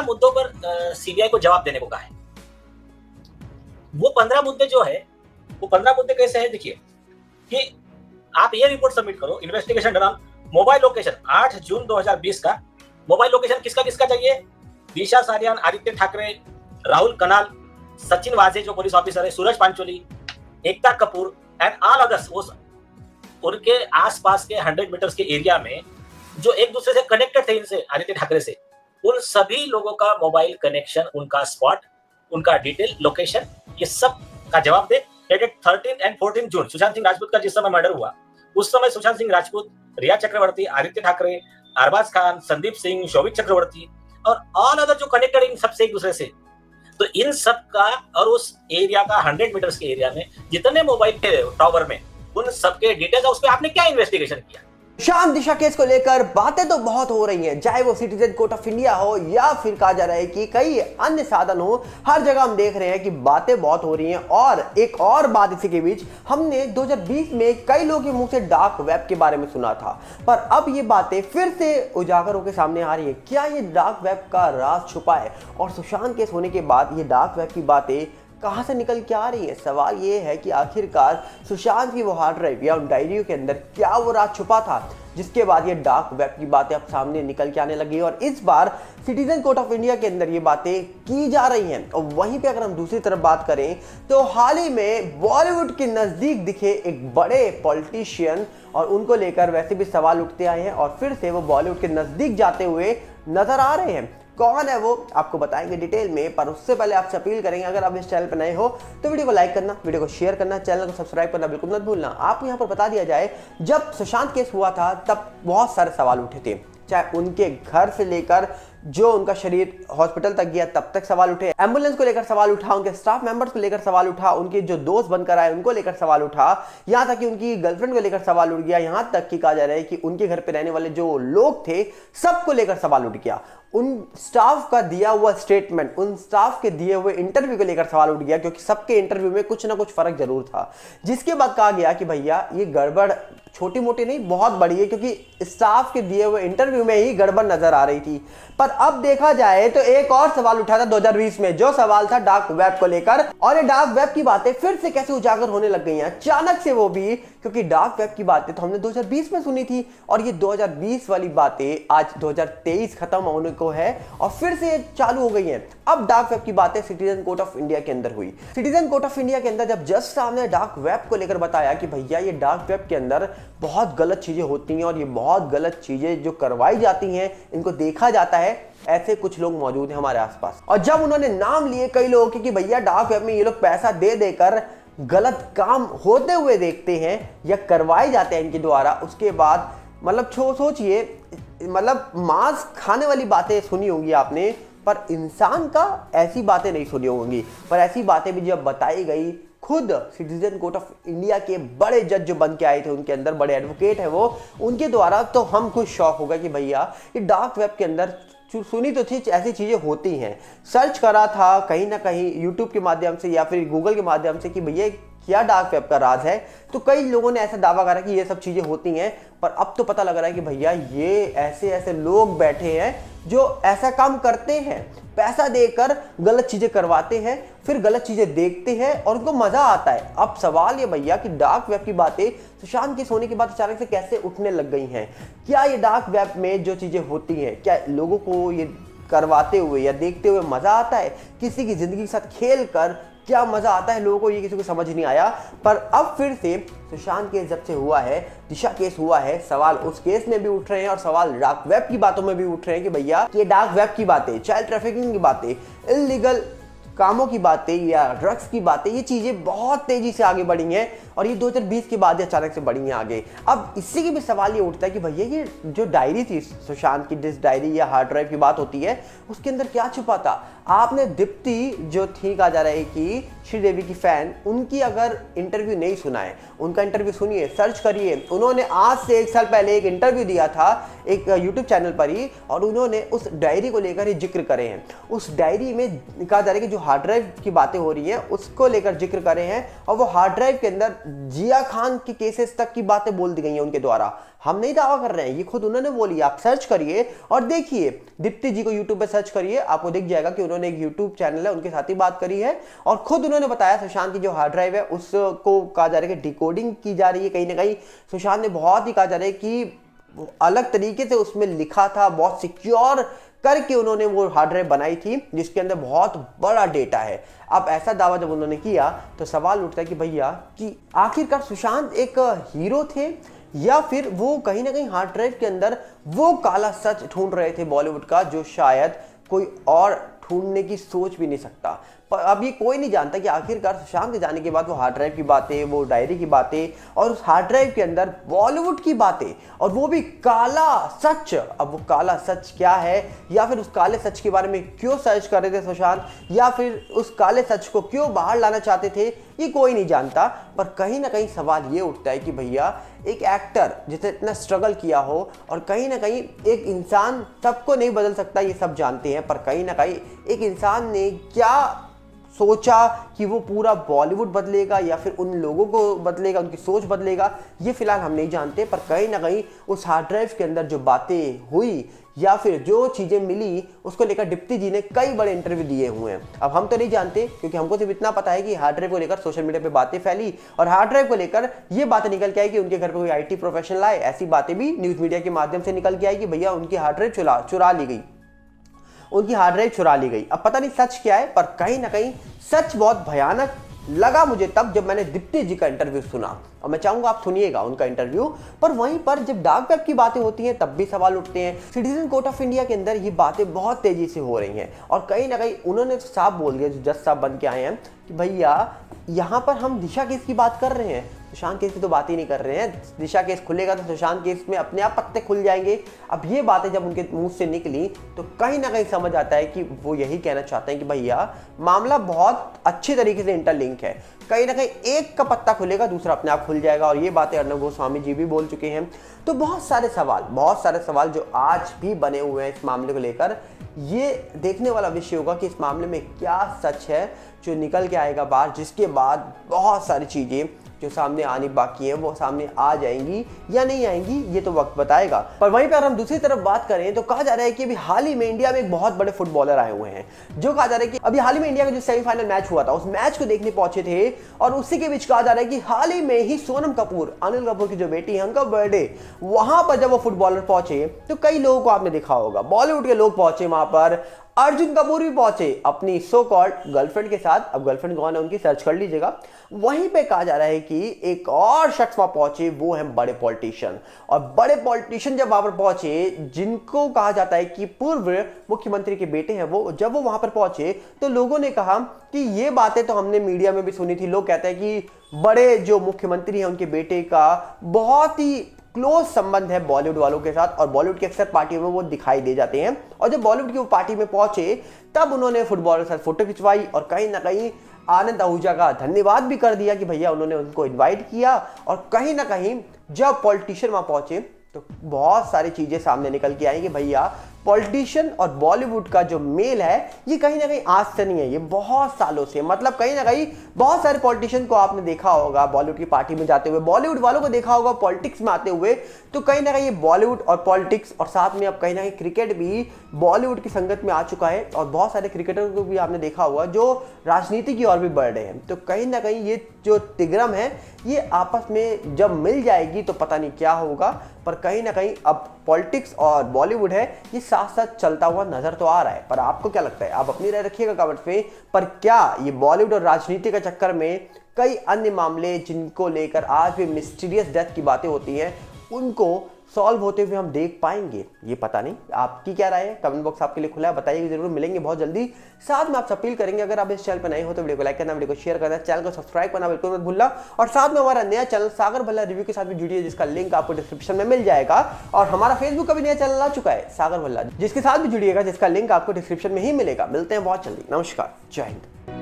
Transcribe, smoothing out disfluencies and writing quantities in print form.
मुद्दों पर सीबीआई को जवाब देने को कहा है। वो 15 मुद्दे जो है, वो 15 मुद्दे कैसे हैं देखिए, कि आप ये रिपोर्ट सबमिट करो, इन्वेस्टिगेशन डन मोबाइल लोकेशन 8 जून 2020 का मोबाइल लोकेशन किसका किसका चाहिए, दिशा सालियान, आदित्य ठाकरे, राहुल कनाल, सचिन वाजे जो पुलिस ऑफिसर है, सूरज Pancholi, Ekta Kapoor and all others, उनके आसपास के 100 मीटर्स के एरिया में जो एक दूसरे से कनेक्टेड थे इनसे, आदित्य ठाकरे से, उन सभी लोगों का मोबाइल कनेक्शन, उनका स्पॉट, उनका डिटेल, लोकेशन, ये सब का जवाब दे। डेटेड 13 एंड 14 जून सुशांत सिंह राजपूत का जिस समय मर्डर हुआ, उस समय सुशांत सिंह राजपूत, रिया चक्रवर्ती, आदित्य ठाकरे, अरबाज खान, संदीप सिंह, शोभित चक्रवर्ती और ऑल अदर जो कनेक्टेड इन सबसे एक दूसरे से, तो इन सब का और उस एरिया का 100 मीटर्स के एरिया में जितने मोबाइल थे टावर में, उन सबके डिटेल्स, उस पर आपने क्या इन्वेस्टिगेशन किया? सुशांत दिशा केस को लेकर बातें तो बहुत हो रही हैं, चाहे वो सिटीजन कोर्ट ऑफ इंडिया हो या फिर कहा जा रहा है कि कई अन्य साधन हो, हर जगह हम देख रहे हैं कि बातें बहुत हो रही हैं। और एक और बात इसी के बीच, हमने 2020 में कई लोगों के मुंह से डार्क वेब के बारे में सुना था, पर अब ये बातें फिर से उजागर होकर सामने आ रही है। क्या ये डार्क वेब का राज छुपा है और सुशांत केस होने के बाद ये डार्क वेब की बातें कहां से निकल के आ रही है? सवाल ये है कि आखिरकार सुशांत की वो हार्ड ड्राइव या उन डायरियों के अंदर क्या वो राज छुपा था, जिसके बाद ये डार्क वेब की बातें अब सामने निकल के आने लगी। और इस बार सिटीजन कोर्ट ऑफ इंडिया के अंदर ये बातें की जा रही हैं। और वहीं पे अगर हम दूसरी तरफ बात करें तो हाल ही में बॉलीवुड के नजदीक दिखे एक बड़े पॉलिटिशियन, और उनको लेकर वैसे भी सवाल उठते आए हैं और फिर से वो बॉलीवुड के नजदीक जाते हुए नजर आ रहे हैं। कौन है वो आपको बताएंगे डिटेल में, पर उससे पहले आपसे अपील करेंगे, अगर आप इस चैनल पर नए हो तो वीडियो को लाइक करना, वीडियो को शेयर करना, चैनल को सब्सक्राइब करना बिल्कुल मत भूलना। आपको यहाँ पर बता दिया जाए, जब सुशांत केस हुआ था तब बहुत सारे सवाल उठे थे, चाहे उनके घर से लेकर जो उनका शरीर हॉस्पिटल तक गया तब तक सवाल उठे, एम्बुलेंस को लेकर सवाल उठा, उनके स्टाफ मेंबर्स को लेकर सवाल उठा, उनके जो दोस्त बनकर आए उनको लेकर सवाल उठा, यहां तक कि उनकी गर्लफ्रेंड को लेकर सवाल उठ गया, यहां तक कि कहा जा रहा है कि उनके घर पे रहने वाले जो लोग थे सबको लेकर सवाल उठ गया। उन स्टाफ का दिया हुआ स्टेटमेंट, उन स्टाफ के दिए हुए इंटरव्यू को लेकर सवाल उठ गया, क्योंकि सबके इंटरव्यू में कुछ ना कुछ फर्क जरूर था। जिसके बाद कहा गया कि भैया ये गड़बड़ छोटी मोटी नहीं, बहुत बड़ी है, क्योंकि स्टाफ के दिए हुए इंटरव्यू में ही गड़बड़ नजर आ रही थी। पर अब देखा जाए तो एक और सवाल उठा था 2020 में, जो सवाल था डार्क वेब को लेकर। और ये डार्क वेब की बातें फिर से कैसे उजागर होने लग गई हैं अचानक से, वो भी क्योंकि डार्क वेब की बातें तो हमने 2020 में सुनी थी, और ये 2020 वाली बातें आज 2023 खत्म होने को है और फिर से चालू हो गई हैं। अब डार्क वेब की बातें सिटीजन कोर्ट ऑफ इंडिया के अंदर हुई। सिटीजन कोर्ट ऑफ इंडिया के अंदर जब जज साहब ने डार्क वेब को लेकर बताया कि भैया ये डार्क वेब के अंदर बहुत गलत चीजें होती हैं और ये बहुत गलत चीजें जो करवाई जाती हैं इनको देखा जाता है, ऐसे कुछ लोग मौजूद हैं हमारे आसपास। और जब उन्होंने नाम लिए कई लोगों के कि भैया डार्क वेब में ये लोग पैसा दे देकर गलत काम होते हुए देखते हैं या करवाए जाते हैं इनके द्वारा, उसके बाद मतलब सोचिए, मतलब मांस खाने वाली बातें सुनी होंगी आपने, पर इंसान का ऐसी बातें नहीं सुनी होंगी। पर ऐसी बातें भी जब बताई गई, खुद सिटीजन कोर्ट ऑफ इंडिया के बड़े जज जो बन के आए थे, उनके अंदर बड़े एडवोकेट है वो, उनके द्वारा, तो हम खुद शॉक हो गए कि भैया ये डार्क वेब के अंदर सुनी तो थी ऐसी चीजें होती हैं। सर्च करा था कहीं ना कहीं यूट्यूब के माध्यम से या फिर गूगल के माध्यम से कि भैया क्या डार्क वेब का राज है, तो कई लोगों ने ऐसा दावा करा कि ये सब चीजें होती हैं। पर अब तो पता लग रहा है कि भैया ये ऐसे ऐसे लोग बैठे हैं जो ऐसा काम करते हैं, पैसा देकर गलत चीजें करवाते हैं, फिर गलत चीजें देखते हैं और उनको मजा आता है। अब सवाल ये भैया कि डार्क वेब की बातें सुशांत के सोने के बाद अचानक से कैसे उठने लग गई हैं? क्या ये डार्क वेब में जो चीजें होती हैं, क्या लोगों को ये करवाते हुए या देखते हुए मजा आता है? किसी की जिंदगी के साथ खेल कर क्या मजा आता है लोगों को, ये किसी को समझ नहीं आया। पर अब फिर से सुशांत केस जब से हुआ है, दिशा केस हुआ है, सवाल उस केस में भी उठ रहे हैं और सवाल डार्क वेब की बातों में भी उठ रहे हैं कि भैया ये डार्क वेब की बातें, चाइल्ड ट्रैफिकिंग की बातें, इलीगल कामों की बातें या ड्रग्स की बातें, ये चीजें बहुत तेजी से आगे बढ़ी हैं और ये 2020 के बाद अचानक से बढ़ी हैं आगे। अब इसी के भी सवाल ये उठता है कि भैया ये जो डायरी थी सुशांत की, डिस्क डायरी या हार्ड ड्राइव की बात होती है, उसके अंदर क्या छुपा था? आपने दीप्ति जो थी, कहा जा रहा है कि श्रीदेवी की फैन, उनकी अगर इंटरव्यू नहीं सुना है, उनका इंटरव्यू सुनिए, सर्च करिए। उन्होंने आज से 1 साल पहले एक इंटरव्यू दिया था एक यूट्यूब चैनल पर ही, और उन्होंने उस डायरी को लेकर ही जिक्र करे हैं। उस डायरी में कहा जा रहा है कि जो हार्ड ड्राइव की बातें हो रही हैं उसको लेकर जिक्र करे हैं और वो हार्ड ड्राइव के अंदर जिया खान के केसेस तक की बातें बोल दी गई हैं उनके द्वारा। हम नहीं दावा कर रहे हैं, ये खुद उन्होंने बोली। आप सर्च करिए और देखिए, दीप्ति जी को यूट्यूब पे सर्च करिए, आपको दिख जाएगा कि उन्होंने एक यूट्यूब चैनल है उनके साथ ही बात करी है और खुद उन्होंने बताया सुशांत की जो हार्ड ड्राइव है उसको कहा जा रहा है कि डिकोडिंग की जा रही है। कहीं ना कहीं सुशांत ने बहुत ही कहा जा रहा है कि अलग तरीके से उसमें लिखा था, बहुत सिक्योर करके उन्होंने वो हार्ड ड्राइव बनाई थी जिसके अंदर बहुत बड़ा डेटा है। अब ऐसा दावा जब उन्होंने किया तो सवाल उठता है कि भैया कि आखिरकार सुशांत एक हीरो थे या फिर वो कहीं ना कहीं हार्ड ड्राइव के अंदर वो काला सच ढूंढ रहे थे बॉलीवुड का, जो शायद कोई और ढूंढने की सोच भी नहीं सकता। पर अब ये कोई नहीं जानता कि आखिरकार सुशांत के जाने के बाद वो हार्ड ड्राइव की बातें, वो डायरी की बातें और उस हार्ड ड्राइव के अंदर बॉलीवुड की बातें और वो भी काला सच। अब वो काला सच क्या है या फिर उस काले सच के बारे में क्यों सर्च कर रहे थे सुशांत या फिर उस काले सच को क्यों बाहर लाना चाहते थे, ये कोई नहीं जानता। पर कहीं ना कहीं सवाल ये उठता है कि भैया एक एक्टर जिसे इतना स्ट्रगल किया हो और कहीं ना कहीं एक इंसान सबको नहीं बदल सकता, ये सब जानते हैं, पर कहीं ना कहीं एक इंसान ने क्या सोचा कि वो पूरा बॉलीवुड बदलेगा या फिर उन लोगों को बदलेगा, उनकी सोच बदलेगा, ये फिलहाल हम नहीं जानते। पर कहीं ना कहीं उस हार्ड ड्राइव के अंदर जो बातें हुई या फिर जो चीज़ें मिली उसको लेकर दीप्ति जी ने कई बड़े इंटरव्यू दिए हुए हैं। अब हम तो नहीं जानते क्योंकि हमको सिर्फ इतना पता है कि हार्ड ड्राइव को लेकर सोशल मीडिया पे बातें फैली और हार्ड ड्राइव को लेकर ये बातें निकल के आई कि उनके घर पे कोई आईटी प्रोफेशनल आए। ऐसी बातें भी न्यूज़ मीडिया के माध्यम से निकल के आई कि भैया उनकी हार्ड ड्राइव चुरा ली गई, उनकी हार्ड ड्राइव चुरा ली गई। अब पता नहीं सच क्या है, पर कहीं ना कहीं सच बहुत भयानक लगा मुझे तब जब मैंने दीप्ति जी का इंटरव्यू सुना और मैं चाहूंगा आप सुनिएगा उनका इंटरव्यू। पर वहीं पर जब डार्क वेब की बातें होती हैं तब भी सवाल उठते हैं। सिटीजन कोर्ट ऑफ इंडिया के अंदर ये बातें बहुत तेजी से हो रही हैं और कहीं ना कहीं उन्होंने साफ बोल दिया, जो जज साहब बन के आए हैं, कि भैया यहाँ पर हम दिशा केस की बात कर रहे हैं, सुशांत केस की तो बात ही नहीं कर रहे हैं। दिशा केस खुलेगा तो सुशांत केस में अपने आप पत्ते खुल जाएंगे। अब ये बातें जब उनके मुंह से निकली तो कहीं ना कहीं समझ आता है कि वो यही कहना चाहते हैं कि भैया मामला बहुत अच्छे तरीके से इंटरलिंक है, कहीं ना कहीं एक का पत्ता खुलेगा दूसरा अपने आप खुल जाएगा। और ये बातें अर्नब गोस्वामी जी भी बोल चुके हैं। तो बहुत सारे सवाल जो आज भी बने हुए हैं इस मामले को लेकर। ये देखने वाला विषय होगा कि इस मामले में क्या सच है जो निकल के आएगा बाहर, जिसके बाद बहुत सारी चीजें जो सामने आनी बाकी हैं वो सामने आ जाएंगी या नहीं आएंगी, ये तो वक्त बताएगा। पर वहीं पर हम दूसरी तरफ बात करें तो कहा जा रहा है कि अभी हाल ही में इंडिया में एक बहुत बड़े फुटबॉलर आए हुए हैं, जो कहा जा रहा है कि अभी हाल ही में इंडिया का जो सेमीफाइनल मैच हुआ था उस मैच को देखने पहुंचे थे और उसी के बीच कहा जा रहा है कि हाल ही में ही सोनम कपूर, अनिल कपूर की जो बेटी है, उनका बर्थडे, वहां पर जब वो फुटबॉलर पहुंचे तो कई लोगों को आपने देखा होगा, बॉलीवुड के लोग पहुंचे वहां पर, अर्जुन कपूर भी पहुंचे अपनी सो कॉल्ड गर्लफ्रेंड के साथ। अब गर्लफ्रेंड कौन है उनकी सर्च कर लीजिएगा। वहीं पे कहा जा रहा है कि एक और शख्स वहां पहुंचे, वो है बड़े पॉलिटिशियन। और बड़े पॉलिटिशियन जब वहां पर पहुंचे, जिनको कहा जाता है कि पूर्व मुख्यमंत्री के बेटे हैं वो, जब वो वहां पर पहुंचे तो लोगों ने कहा कि ये बातें तो हमने मीडिया में भी सुनी थी। लोग कहते हैं कि बड़े जो मुख्यमंत्री हैं उनके बेटे का बहुत ही क्लोज संबंध है बॉलीवुड वालों के साथ और बॉलीवुड की अक्सर पार्टियों में वो दिखाई दे जाते हैं। और जब बॉलीवुड की वो पार्टी में पहुंचे तब उन्होंने फुटबॉलर के साथ फोटो खिंचवाई और कहीं ना कहीं आनंद आहूजा का धन्यवाद भी कर दिया कि भैया उन्होंने उनको इनवाइट किया। और कहीं ना कहीं जब पॉलिटिशियन वहां पहुंचे तो बहुत सारी चीजें सामने निकल के आई कि भैया पॉलिटिशियन और बॉलीवुड का जो मेल है ये कहीं ना कहीं आज से नहीं है, ये बहुत सालों से, मतलब कहीं ना कहीं बहुत सारे पॉलिटिशियन को आपने देखा होगा बॉलीवुड की पार्टी में जाते हुए, बॉलीवुड वालों को देखा होगा पॉलिटिक्स में आते हुए। तो कहीं ना कहीं ये बॉलीवुड और पॉलिटिक्स और साथ में अब कहीं ना कहीं क्रिकेट भी बॉलीवुड की संगत में आ चुका है और बहुत सारे क्रिकेटर को भी आपने देखा होगा जो राजनीति की ओर भी बढ़ रहे हैं। तो कहीं ना कहीं ये जो तिगरम है ये आपस में जब मिल जाएगी तो पता नहीं क्या होगा। पर कहीं ना कहीं अब पॉलिटिक्स और बॉलीवुड है ये साथ साथ चलता हुआ नजर तो आ रहा है। पर आपको क्या लगता है, आप अपनी राय रखिएगा कमेंट्स में। पर क्या ये बॉलीवुड और राजनीति के चक्कर में कई अन्य मामले जिनको लेकर आज भी मिस्टीरियस डेथ की बातें होती हैं उनको सॉल्व होते हुए हम देख पाएंगे, ये पता नहीं। आपकी क्या राय है, कमेंट बॉक्स आपके लिए खुला है, बताइए जरूर। मिलेंगे बहुत जल्दी। साथ में आपसे अपील करेंगे अगर आप इस चैनल पर नए हो तो वीडियो को लाइक करना, वीडियो को शेयर करना, चैनल को सब्सक्राइब करना बिल्कुल मत भूलना। और साथ में हमारा नया चैनल सागर भल्ला रिव्यू के साथ भी जुड़िए, जिसका लिंक आपको डिस्क्रिप्शन में मिल जाएगा। और हमारा फेसबुक का भी नया चैनल आ चुका है सागर भल्ला, जिसके साथ भी जुड़िएगा, जिसका लिंक आपको डिस्क्रिप्शन में ही मिलेगा। मिलते हैं बहुत जल्दी। नमस्कार, जय हिंद।